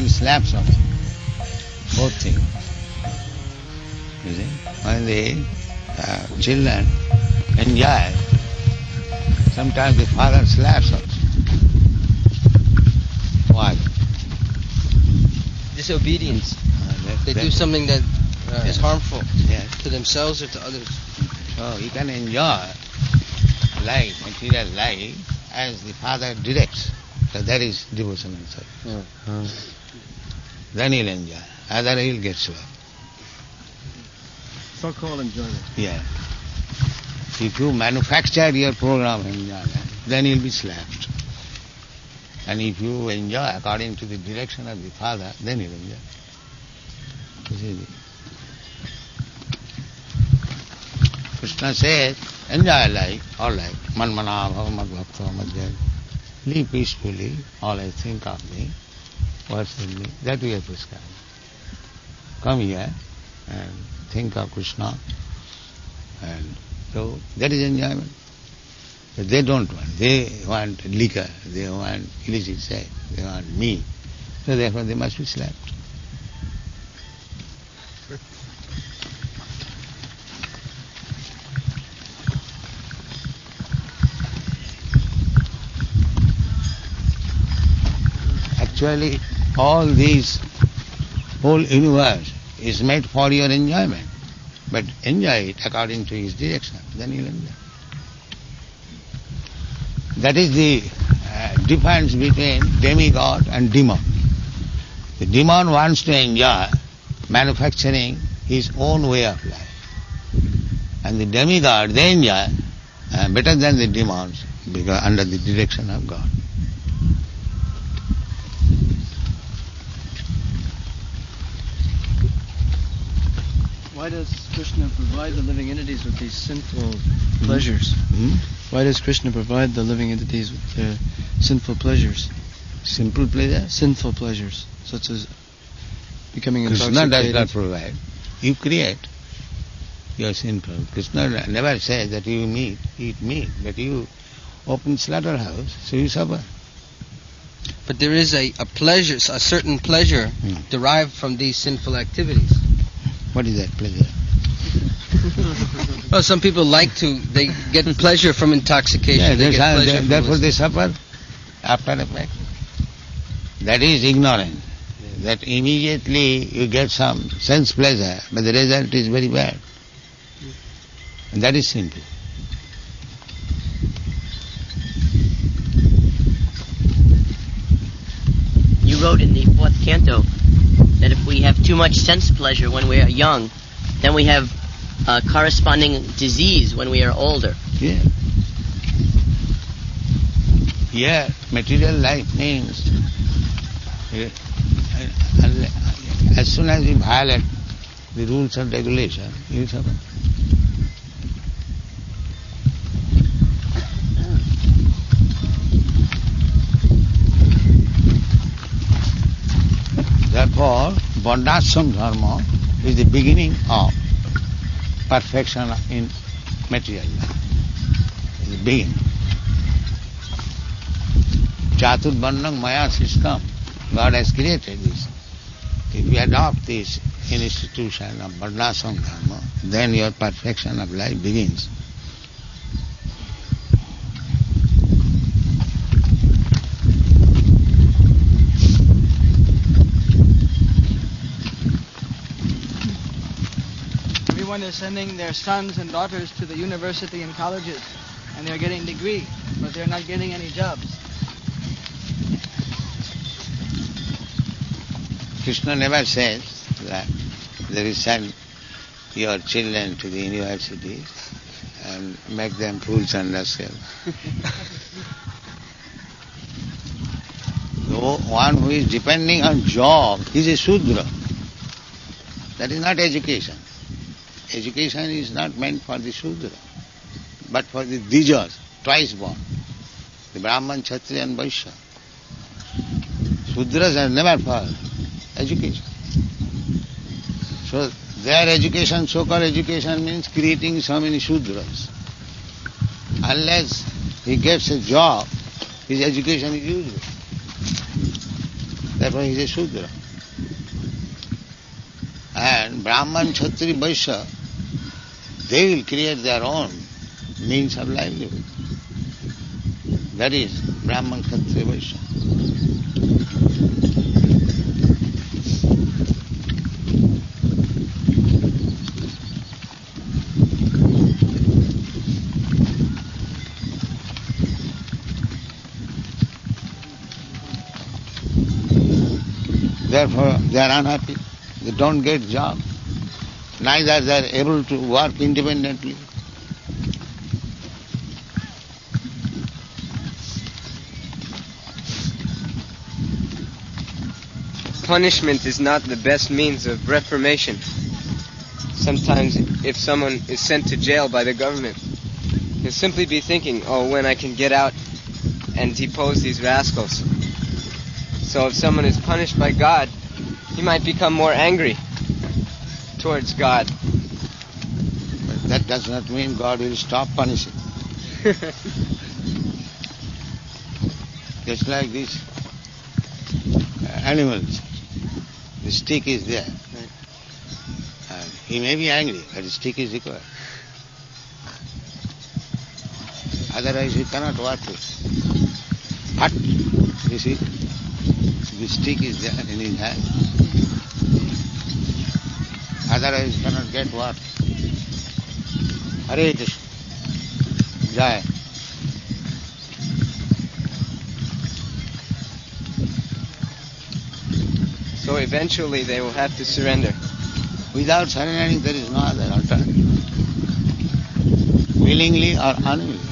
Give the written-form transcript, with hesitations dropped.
slaps on him. Both things. You see? When the children enjoy, sometimes the father slaps also. Why? Disobedience. They do something that is harmful to themselves or to others. So you can enjoy life, material life, as the father directs. So that is devotional service. Then he'll enjoy. Otherwise he'll get slapped. So-called enjoyment. Yeah. If you manufacture your program enjoyment, then you'll be slapped. And if you enjoy according to the direction of the father, then you'll enjoy. This is it. Krishna says, enjoy life, all life. Manmana bhava madbhakta madhyaya. Live peacefully, always think of me, worship me. That we have prescribed. Come here and think of Krishna. And so that is enjoyment. But they don't want. They want liquor, they want illicit sex, they want meat. So therefore they must be slapped. Actually, all these, whole universe is made for your enjoyment. But enjoy it according to his direction, then you'll enjoy. That is the difference between demigod and demon. The demon wants to enjoy manufacturing his own way of life. And the demigod, they enjoy better than the demons because under the direction of God. Why does Krishna provide the living entities with these sinful pleasures? Why does Krishna provide the living entities with their sinful pleasures? Simple pleasure? Sinful pleasures, such as becoming intoxicated. Krishna does not provide. You create. You are sinful. Krishna never says that you eat meat, but you open slaughterhouse, so you suffer. But there is a pleasure, a certain pleasure derived from these sinful activities. What is that pleasure? Well, some people they get pleasure from intoxication. Yeah, therefore they suffer after effect. That is ignorance. That immediately you get some sense pleasure, but the result is very bad. And that is sinful. You wrote in the 4th canto that if we have too much sense pleasure when we are young, then we have corresponding disease when we are older. Yeah. Yeah, material life means as soon as you violate the rules and regulation, you suffer. Therefore, Varnashram Dharma is the beginning of perfection in material life. It's the beginning. Chaturvarnam Maya system, God has created this. If you adopt this institution of Varnashram Dharma, then your perfection of life begins. Everyone is sending their sons and daughters to the university and colleges, and they're getting degrees, but they're not getting any jobs. Krishna never says that they will send your children to the university and make them fools and rascals. The one who is depending on job is a Shudra. That is not education. Education is not meant for the Shudra, but for the Dvijas, twice born, the Brahman, Kshatriya and Vaishya. Shudras are never for education. So their education, so-called education, means creating so many Shudras. Unless he gets a job, his education is useless. Therefore he is a Shudra. And Brahman, Kshatriya, Vaishya, they will create their own means of livelihood. That is Brahman, Kshatriya, Vaishya. Therefore, they are unhappy. They don't get job. Neither they are able to work independently. Punishment is not the best means of reformation. Sometimes if someone is sent to jail by the government, he'll simply be thinking, oh, when I can get out and depose these rascals. So if someone is punished by God, he might become more angry towards God. But that does not mean God will stop punishing. Just like these animals, the stick is there. And he may be angry, but the stick is required. Otherwise he cannot work it. But, you see, the stick is there in his hand. Otherwise he cannot get work. Hare Krishna. Jai. So eventually they will have to surrender. Without surrendering there is no other alternative. Willingly or unwillingly.